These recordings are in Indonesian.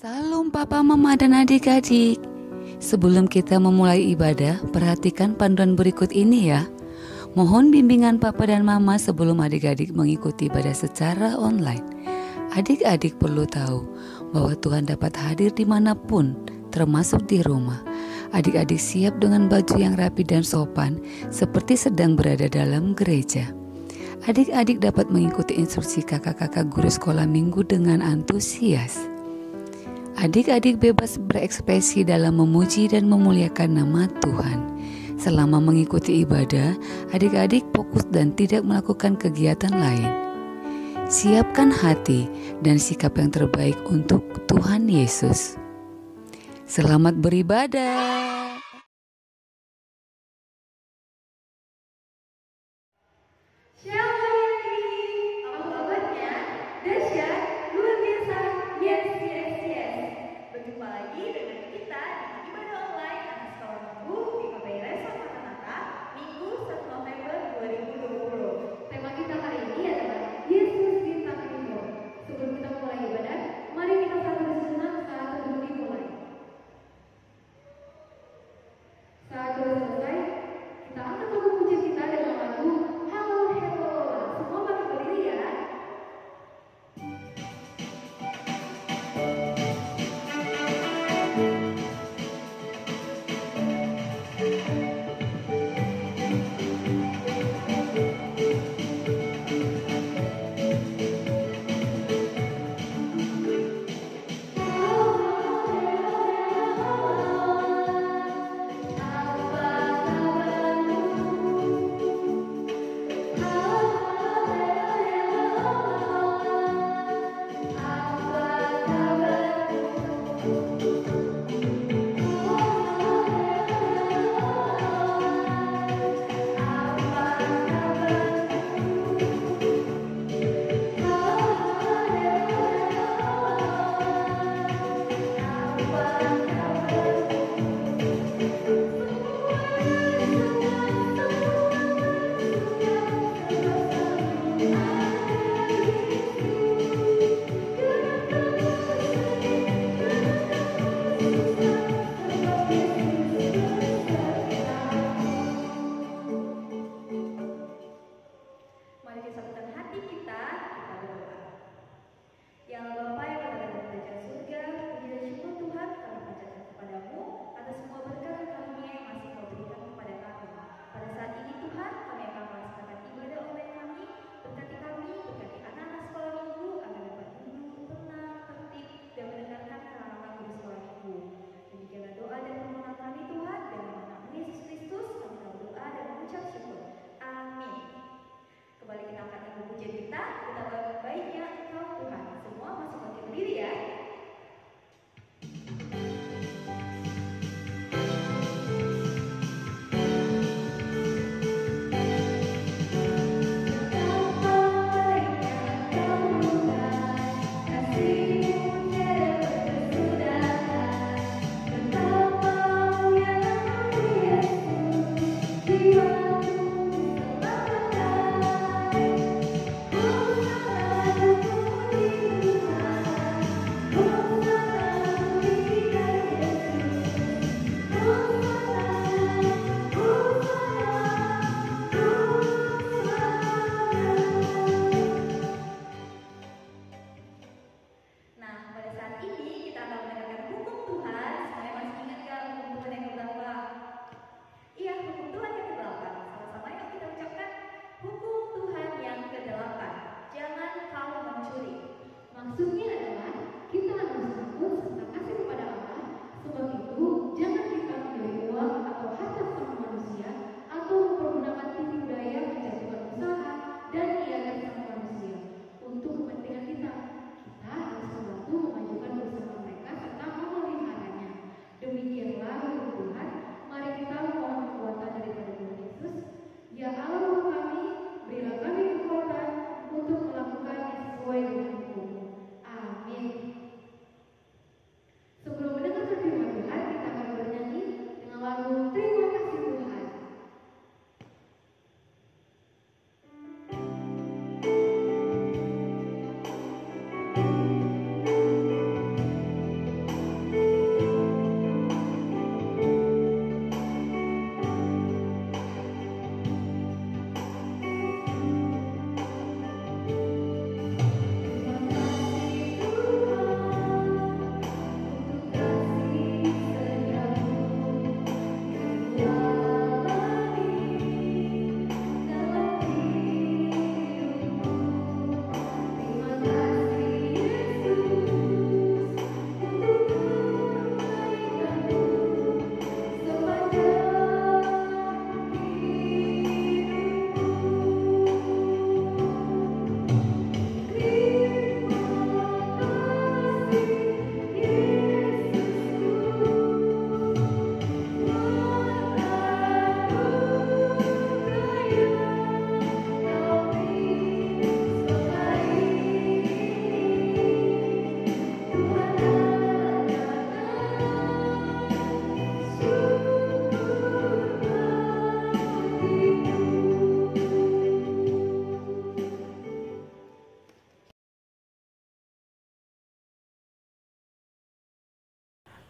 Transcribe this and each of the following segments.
Salam Papa, Mama, dan adik-adik. Sebelum kita memulai ibadah, perhatikan panduan berikut ini ya. Mohon bimbingan Papa dan Mama sebelum adik-adik mengikuti ibadah secara online. Adik-adik perlu tahu bahwa Tuhan dapat hadir dimanapun, termasuk di rumah. Adik-adik siap dengan baju yang rapi dan sopan, seperti sedang berada dalam gereja. Adik-adik dapat mengikuti instruksi kakak-kakak guru sekolah minggu dengan antusias. Adik-adik bebas berekspresi dalam memuji dan memuliakan nama Tuhan. Selama mengikuti ibadah, adik-adik fokus dan tidak melakukan kegiatan lain. Siapkan hati dan sikap yang terbaik untuk Tuhan Yesus. Selamat beribadah.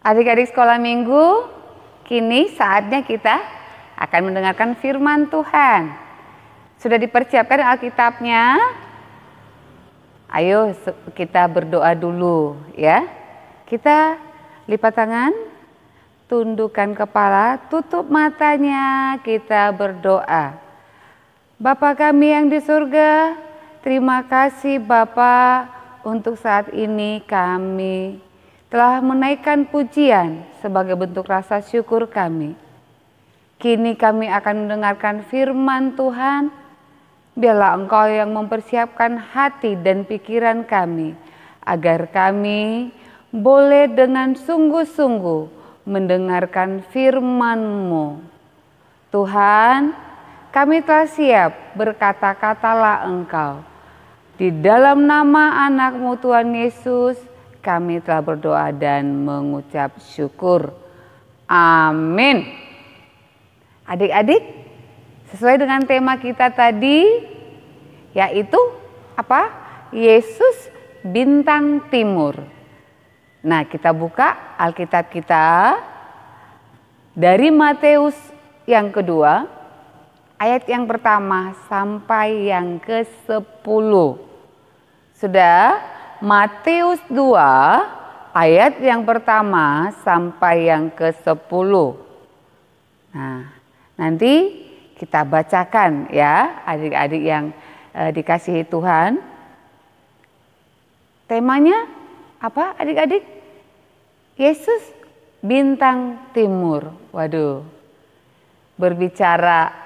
Adik-adik sekolah minggu, kini saatnya kita akan mendengarkan firman Tuhan. Sudah dipersiapkan Alkitabnya? Ayo kita berdoa dulu ya. Kita lipat tangan, tundukkan kepala, tutup matanya, kita berdoa. Bapa kami yang di surga, terima kasih Bapa untuk saat ini kami telah menaikkan pujian sebagai bentuk rasa syukur kami. Kini kami akan mendengarkan firman Tuhan. Biarlah Engkau yang mempersiapkan hati dan pikiran kami, agar kami boleh dengan sungguh-sungguh mendengarkan firman-Mu. Tuhan, kami telah siap berkata-katalah Engkau. Di dalam nama anak-Mu Tuhan Yesus, kami telah berdoa dan mengucap syukur. Amin. Adik-adik, sesuai dengan tema kita tadi, yaitu apa? Yesus bintang timur. Nah, kita buka Alkitab kita dari Matius yang kedua, ayat yang pertama sampai yang ke-10. Sudah? Matius 2 ayat yang pertama sampai yang ke-10. Nah, nanti kita bacakan ya adik-adik yang dikasihi Tuhan. Temanya apa adik-adik? Yesus bintang timur. Waduh, berbicara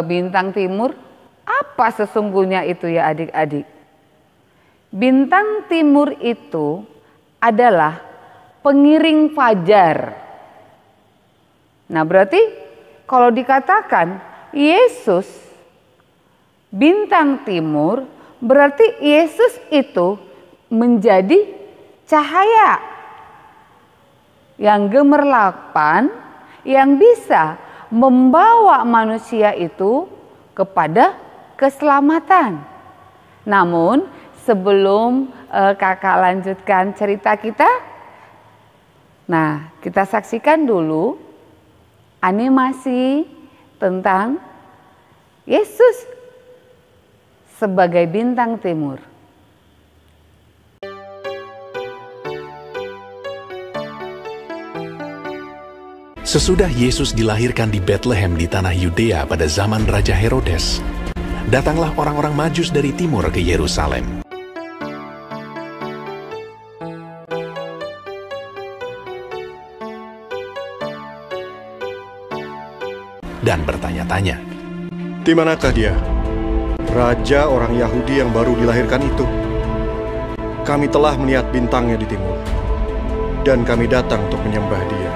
bintang timur, apa sesungguhnya itu ya adik-adik? Bintang timur itu adalah pengiring fajar. Nah, berarti kalau dikatakan Yesus bintang timur, berarti Yesus itu menjadi cahaya yang gemerlapan yang bisa membawa manusia itu kepada keselamatan. Namun sebelum kakak lanjutkan cerita kita, nah kita saksikan dulu animasi tentang Yesus sebagai bintang timur. Sesudah Yesus dilahirkan di Bethlehem di tanah Yudea pada zaman Raja Herodes, datanglah orang-orang Majus dari timur ke Yerusalem. Dan bertanya-tanya, "Di manakah dia, Raja orang Yahudi yang baru dilahirkan itu? Kami telah melihat bintangnya di timur, dan kami datang untuk menyembah dia."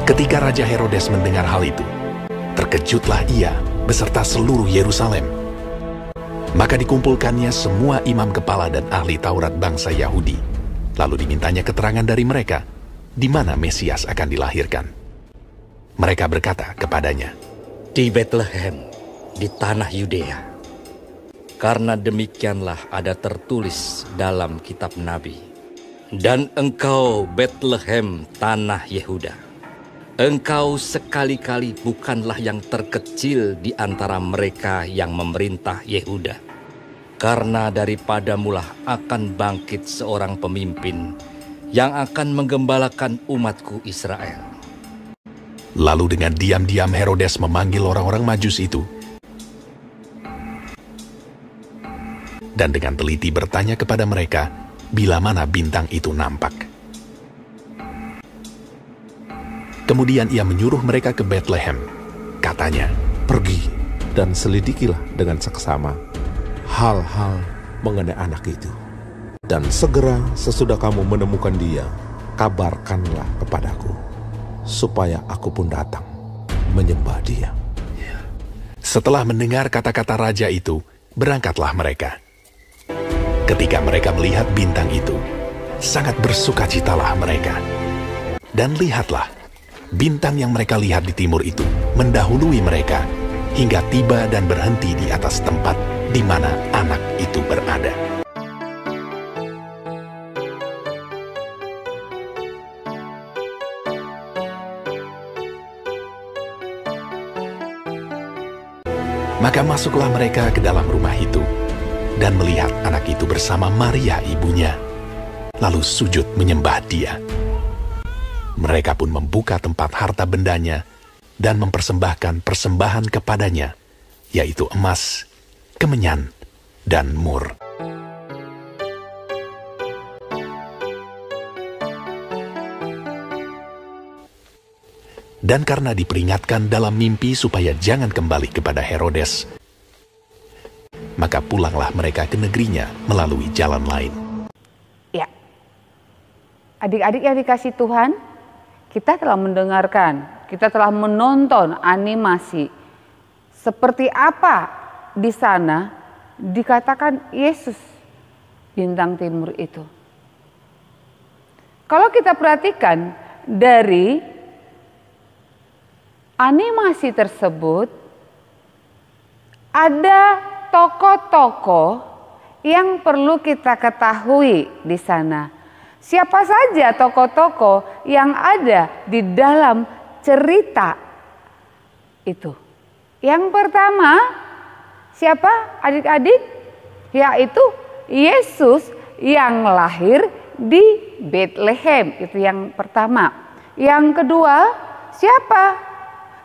Ketika Raja Herodes mendengar hal itu, terkejutlah ia beserta seluruh Yerusalem. Maka dikumpulkannya semua imam kepala dan ahli Taurat bangsa Yahudi. Lalu dimintanya keterangan dari mereka, di mana Mesias akan dilahirkan. Mereka berkata kepadanya, "Di Bethlehem, di tanah Yudea. Karena demikianlah ada tertulis dalam kitab Nabi. Dan engkau Bethlehem, tanah Yehuda, engkau sekali-kali bukanlah yang terkecil di antara mereka yang memerintah Yehuda. Karena daripadamulah akan bangkit seorang pemimpin yang akan menggembalakan umatku Israel." Lalu dengan diam-diam Herodes memanggil orang-orang Majus itu, dan dengan teliti bertanya kepada mereka bila mana bintang itu nampak. Kemudian ia menyuruh mereka ke Bethlehem. Katanya, "Pergi dan selidikilah dengan seksama hal-hal mengenai anak itu. Dan segera sesudah kamu menemukan dia, kabarkanlah kepadaku, supaya aku pun datang menyembah dia." Setelah mendengar kata-kata raja itu, berangkatlah mereka. Ketika mereka melihat bintang itu, sangat bersukacitalah mereka. Dan lihatlah, bintang yang mereka lihat di timur itu mendahului mereka hingga tiba dan berhenti di atas tempat di mana anak itu berada. Maka masuklah mereka ke dalam rumah itu dan melihat anak itu bersama Maria ibunya, lalu sujud menyembah dia. Mereka pun membuka tempat harta bendanya dan mempersembahkan persembahan kepadanya, yaitu emas, kemenyan, dan mur. Dan karena diperingatkan dalam mimpi supaya jangan kembali kepada Herodes, maka pulanglah mereka ke negerinya melalui jalan lain. Ya, adik-adik yang dikasih Tuhan, kita telah mendengarkan, kita telah menonton animasi seperti apa di sana dikatakan Yesus bintang timur itu. Kalau kita perhatikan dari animasi tersebut, ada tokoh-tokoh yang perlu kita ketahui di sana. Siapa saja tokoh-tokoh yang ada di dalam cerita itu? Yang pertama, siapa adik-adik? Yaitu Yesus yang lahir di Bethlehem. Itu yang pertama. Yang kedua, siapa?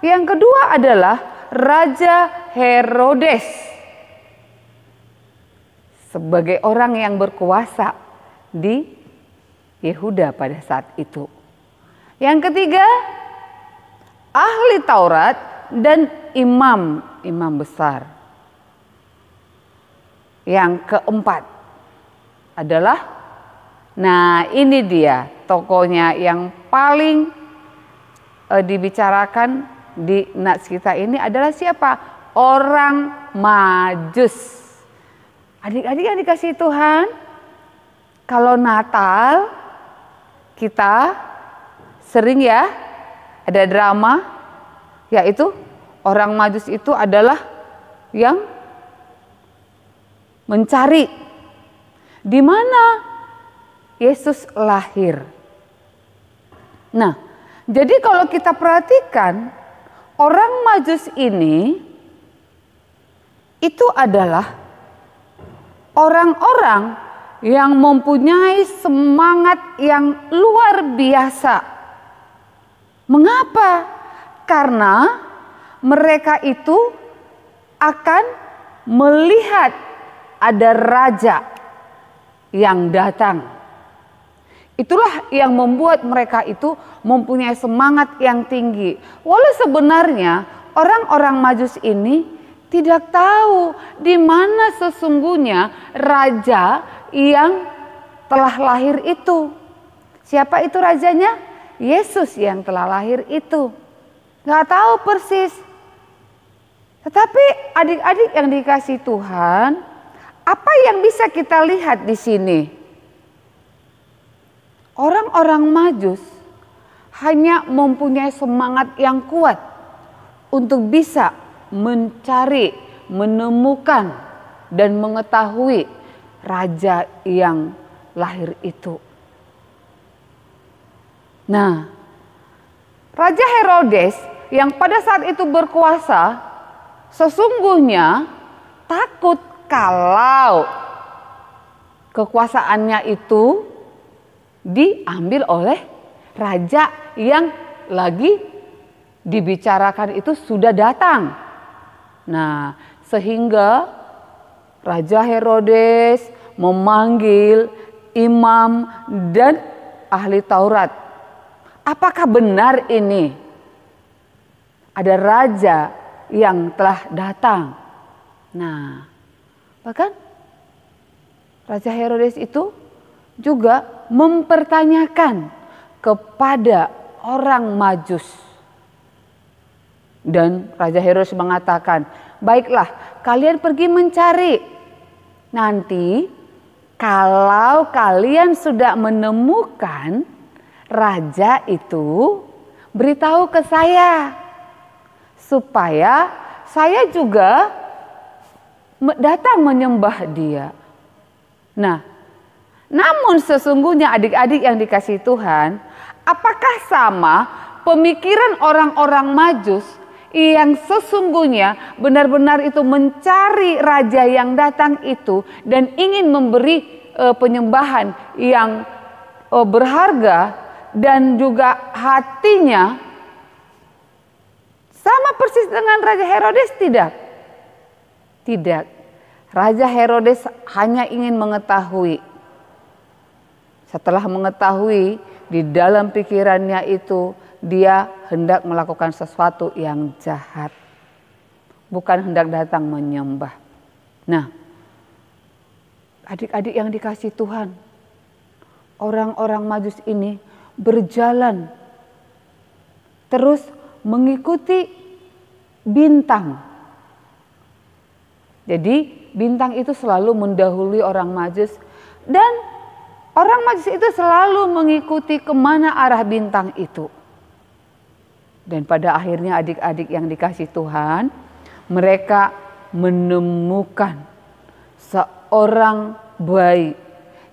Yang kedua adalah Raja Herodes sebagai orang yang berkuasa di Yehuda pada saat itu. Yang ketiga, ahli Taurat dan imam besar. Yang keempat adalah, nah ini dia tokohnya yang paling dibicarakan di nats kita ini adalah siapa? Orang Majus. Adik-adik yang dikasih Tuhan, kalau Natal kita sering ya ada drama, yaitu orang Majus itu adalah yang mencari di mana Yesus lahir. Nah, jadi kalau kita perhatikan, orang Majus ini itu adalah orang-orang yang mempunyai semangat yang luar biasa. Mengapa? Karena mereka itu akan melihat ada raja yang datang. Itulah yang membuat mereka itu mempunyai semangat yang tinggi. Walau sebenarnya orang-orang Majus ini tidak tahu di mana sesungguhnya raja yang telah lahir itu. Siapa itu rajanya? Yesus yang telah lahir itu. Nggak tahu persis. Tetapi adik-adik yang dikasih Tuhan, apa yang bisa kita lihat di sini? Orang-orang Majus hanya mempunyai semangat yang kuat untuk bisa mencari, menemukan, dan mengetahui raja yang lahir itu. Nah, Raja Herodes yang pada saat itu berkuasa sesungguhnya takut kalau kekuasaannya itu diambil oleh raja yang lagi dibicarakan itu sudah datang. Nah, sehingga Raja Herodes memanggil imam dan ahli Taurat. Apakah benar ini ada raja yang telah datang? Nah, bahkan Raja Herodes itu juga mempertanyakan kepada orang Majus. Dan Raja Herodes mengatakan, baiklah kalian pergi mencari. Nanti kalau kalian sudah menemukan raja itu, beritahu ke saya. Supaya saya juga datang menyembah dia. Nah, namun sesungguhnya adik-adik yang dikasihi Tuhan, apakah sama pemikiran orang-orang Majus yang sesungguhnya benar-benar itu mencari raja yang datang itu dan ingin memberi penyembahan yang berharga dan juga hatinya sama persis dengan Raja Herodes? Tidak. Raja Herodes hanya ingin mengetahui. Setelah mengetahui, di dalam pikirannya itu dia hendak melakukan sesuatu yang jahat. Bukan hendak datang menyembah. Nah, adik-adik yang dikasihi Tuhan, orang-orang Majus ini berjalan terus mengikuti bintang. Jadi bintang itu selalu mendahului orang Majus, dan orang Majus itu selalu mengikuti kemana arah bintang itu. Dan pada akhirnya adik-adik yang dikasihi Tuhan, mereka menemukan seorang bayi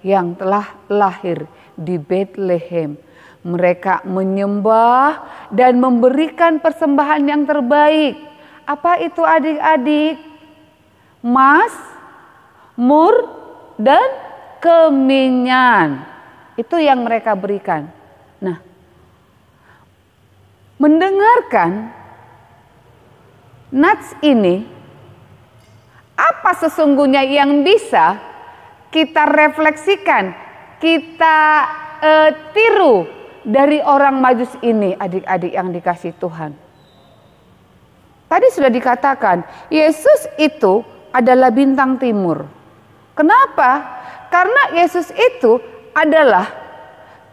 yang telah lahir di Bethlehem. Mereka menyembah dan memberikan persembahan yang terbaik. Apa itu adik-adik? Emas, mur, dan kemenyan. Itu yang mereka berikan. Nah, mendengarkan nats ini, apa sesungguhnya yang bisa kita refleksikan, kita tiru dari orang Majus ini, adik-adik yang dikasihi Tuhan? Tadi sudah dikatakan, Yesus itu adalah bintang timur. Kenapa? Karena Yesus itu adalah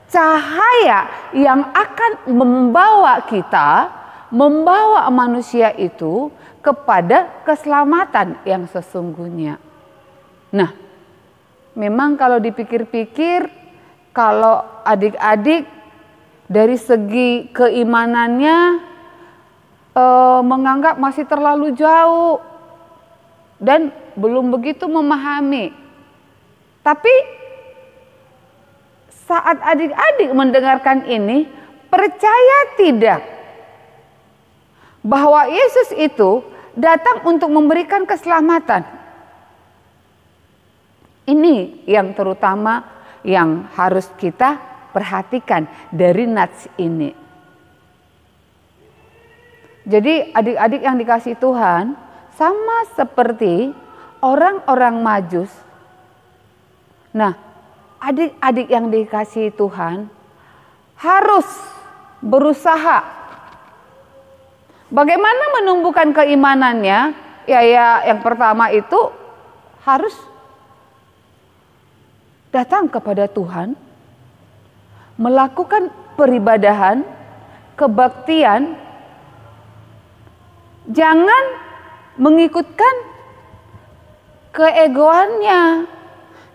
cahaya yang akan membawa kita, membawa manusia itu kepada keselamatan yang sesungguhnya. Nah, memang kalau dipikir-pikir, kalau adik-adik dari segi keimanannya menganggap masih terlalu jauh dan belum begitu memahami. Tapi saat adik-adik mendengarkan ini, percaya tidak bahwa Yesus itu datang untuk memberikan keselamatan? Ini yang terutama yang harus kita perhatikan dari nats ini. Jadi adik-adik yang dikasihi Tuhan, sama seperti orang-orang Majus. Nah, adik-adik yang dikasihi Tuhan harus berusaha. Bagaimana menumbuhkan keimanannya? Ya, yang pertama itu harus datang kepada Tuhan, melakukan peribadahan, kebaktian. Jangan mengikutkan keegoannya.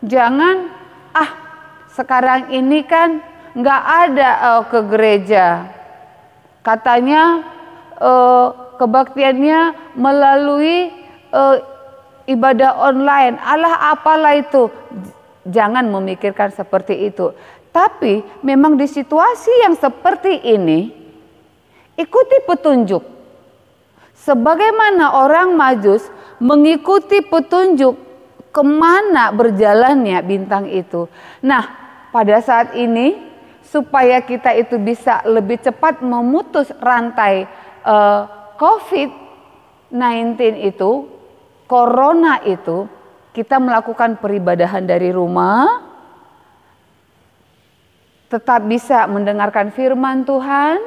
Jangan, sekarang ini kan nggak ada ke gereja. Katanya kebaktiannya melalui ibadah online. Alah, apalah itu. Jangan memikirkan seperti itu. Tapi memang di situasi yang seperti ini, ikuti petunjuk. Sebagaimana orang Majus mengikuti petunjuk kemana berjalannya bintang itu. Nah, pada saat ini supaya kita itu bisa lebih cepat memutus rantai COVID-19 itu, corona itu, kita melakukan peribadahan dari rumah, tetap bisa mendengarkan firman Tuhan,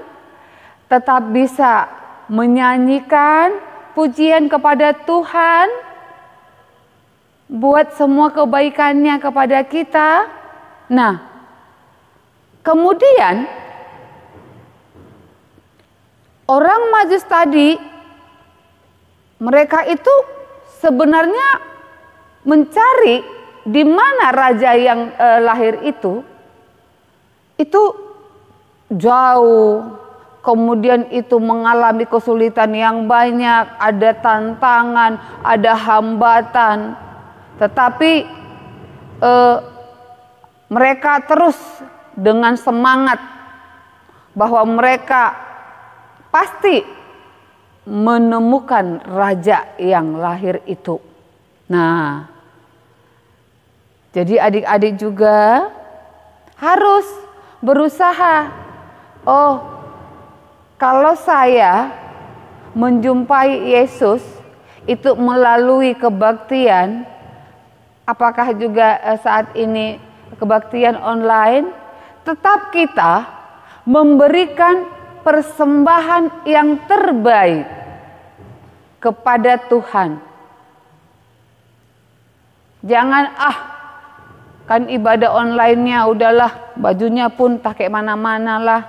tetap bisa menyanyikan pujian kepada Tuhan, buat semua kebaikannya kepada kita. Nah, kemudian orang Majus tadi, mereka itu sebenarnya mencari di mana raja yang lahir itu jauh kemudian itu mengalami kesulitan yang banyak, ada tantangan, ada hambatan, tetapi mereka terus dengan semangat bahwa mereka pasti menemukan raja yang lahir itu. Nah, jadi adik-adik juga harus berusaha. Oh, kalau saya menjumpai Yesus itu melalui kebaktian, apakah juga saat ini kebaktian online, tetap kita memberikan persembahan yang terbaik kepada Tuhan. Jangan kan ibadah online-nya udahlah, bajunya pun pakai mana-mana lah.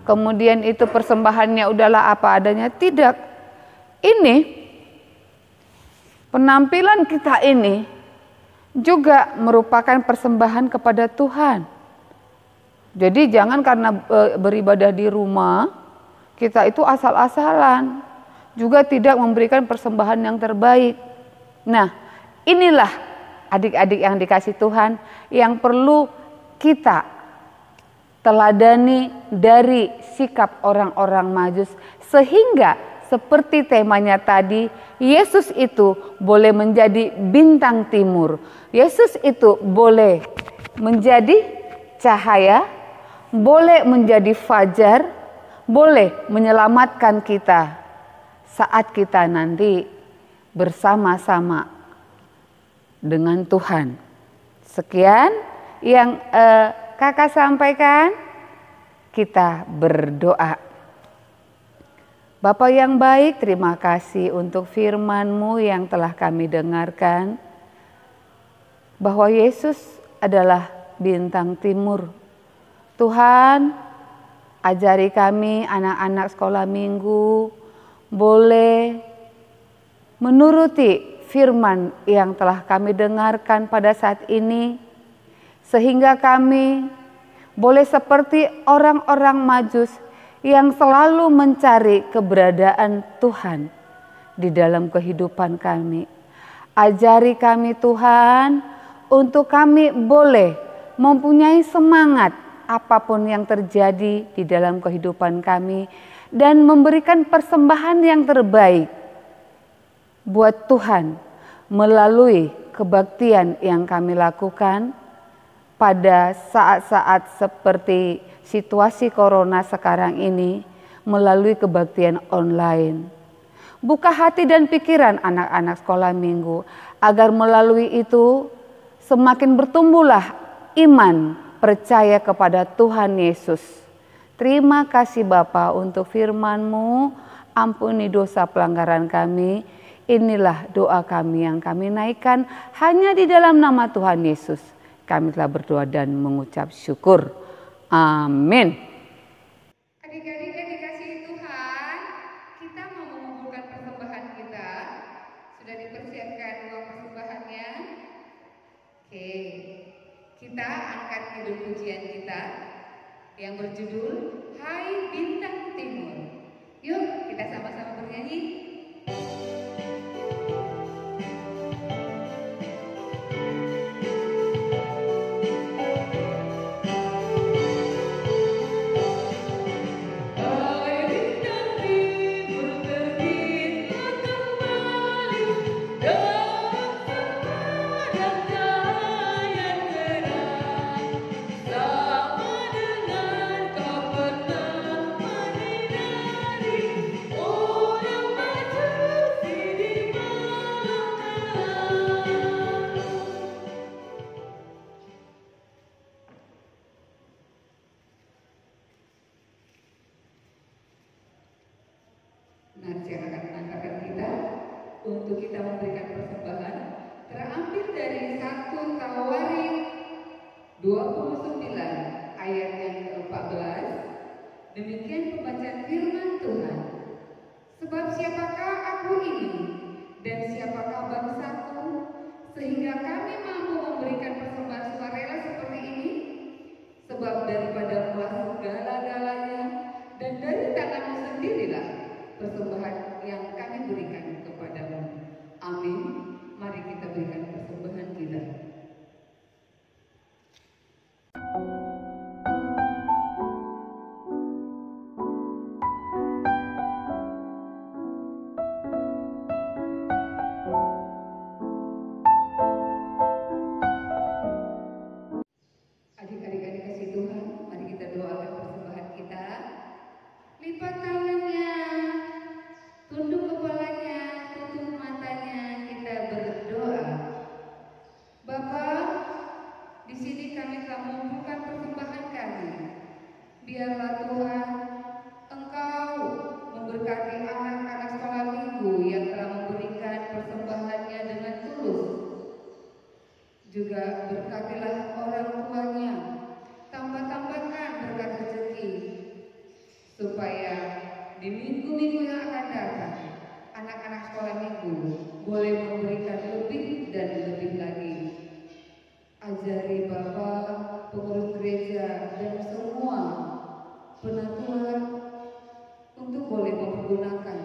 Kemudian itu persembahannya udahlah apa adanya. Tidak. Ini penampilan kita ini juga merupakan persembahan kepada Tuhan. Jadi jangan karena beribadah di rumah kita itu asal-asalan, juga tidak memberikan persembahan yang terbaik. Nah, inilah adik-adik yang dikasih Tuhan yang perlu kita teladani dari sikap orang-orang Majus, sehingga seperti temanya tadi, Yesus itu boleh menjadi bintang timur. Yesus itu boleh menjadi cahaya, boleh menjadi fajar, boleh menyelamatkan kita saat kita nanti bersama-sama dengan Tuhan. Sekian yang kakak sampaikan, kita berdoa. Bapa yang baik, terima kasih untuk firman-Mu yang telah kami dengarkan, bahwa Yesus adalah bintang timur. Tuhan, ajari kami anak-anak sekolah minggu boleh menuruti firman yang telah kami dengarkan pada saat ini, sehingga kami boleh seperti orang-orang Majus yang selalu mencari keberadaan Tuhan di dalam kehidupan kami. Ajari kami Tuhan, untuk kami boleh mempunyai semangat apapun yang terjadi di dalam kehidupan kami, dan memberikan persembahan yang terbaik buat Tuhan melalui kebaktian yang kami lakukan pada saat-saat seperti situasi corona sekarang ini, melalui kebaktian online. Buka hati dan pikiran anak-anak sekolah minggu, agar melalui itu semakin bertumbuhlah iman percaya kepada Tuhan Yesus. Terima kasih Bapa untuk firman-Mu, ampuni dosa pelanggaran kami. Inilah doa kami yang kami naikkan hanya di dalam nama Tuhan Yesus. Kami telah berdoa dan mengucap syukur. Amin. Adik-adik yang dikasihi Tuhan, kita mau mengumpulkan persembahan kita. Sudah dipersiapkan uang persembahannya? Oke, kita angkat judul pujian kita yang berjudul Hai Bintang Timur. Yuk kita sama-sama bernyanyi. Narsi akan mengantarkan kita untuk kita memberikan persembahan, terambil dari 1 Tawarik 29 ayat yang ke-14. Demikian pembacaan firman Tuhan. Sebab siapakah aku ini dan siapakah bangsaku, sehingga kami mampu memberikan persembahan sukarela seperti ini? Sebab daripada segala-galanya dan dari tangan Tuhan, Engkau memberkati anak-anak sekolah minggu yang telah memberikan persembahannya dengan tulus. Juga berkatilah orang tuanya, tambah-tambahkan berkat rezeki, supaya di minggu-minggu yang akan datang, anak-anak sekolah minggu boleh memberikan lebih dan lebih lagi. Ajari Bapak, pengurus gereja, dan semua penatua untuk boleh mempergunakan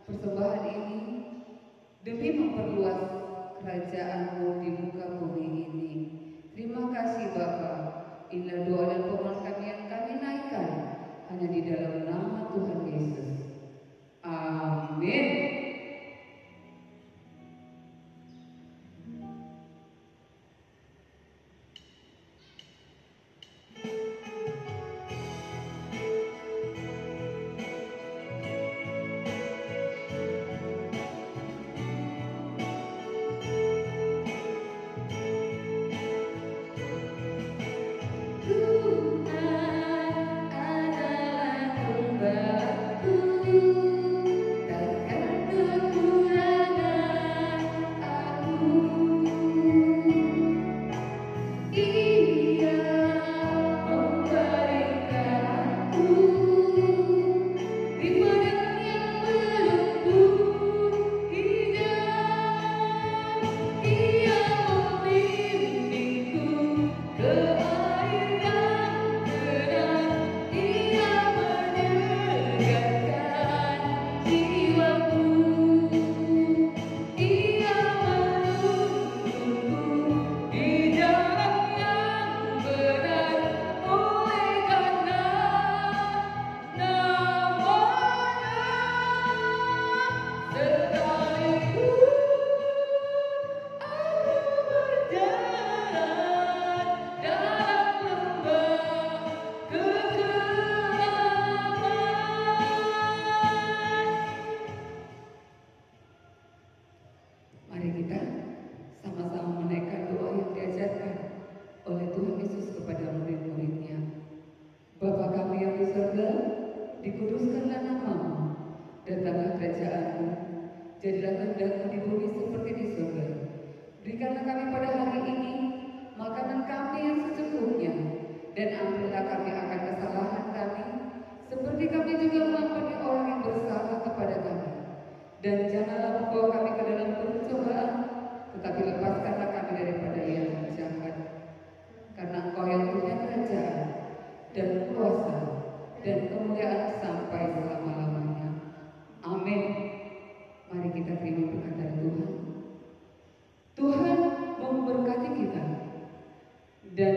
persembahan ini demi memperluas kerajaan-Mu di muka bumi ini. Terima kasih Bapak. Inilah doa dan permohonan kami yang kami naikkan hanya di dalam nama Tuhan Yesus. Amin. Mari kita sama-sama menaikkan doa yang diajarkan oleh Tuhan Yesus kepada murid-muridnya. Bapa kami yang di surga, dikuduskanlah nama-Mu, datanglah kerajaan-Mu, jadilah kehendak-Mu di bumi seperti di surga. Berikanlah kami pada hari ini makanan kami yang secukupnya, dan ampunilah kami akan kesalahan kami, seperti kami juga mengampuni orang yang bersalah kepada kami. Dan janganlah membawa kami ke dalam pencobaan, tetapi lepaskanlah kami daripada yang jahat. Karena Engkau yang punya kerajaan dan kuasa dan kemuliaan sampai selama-lamanya. Amin. Mari kita terima berkat dari Tuhan. Tuhan memberkati kita dan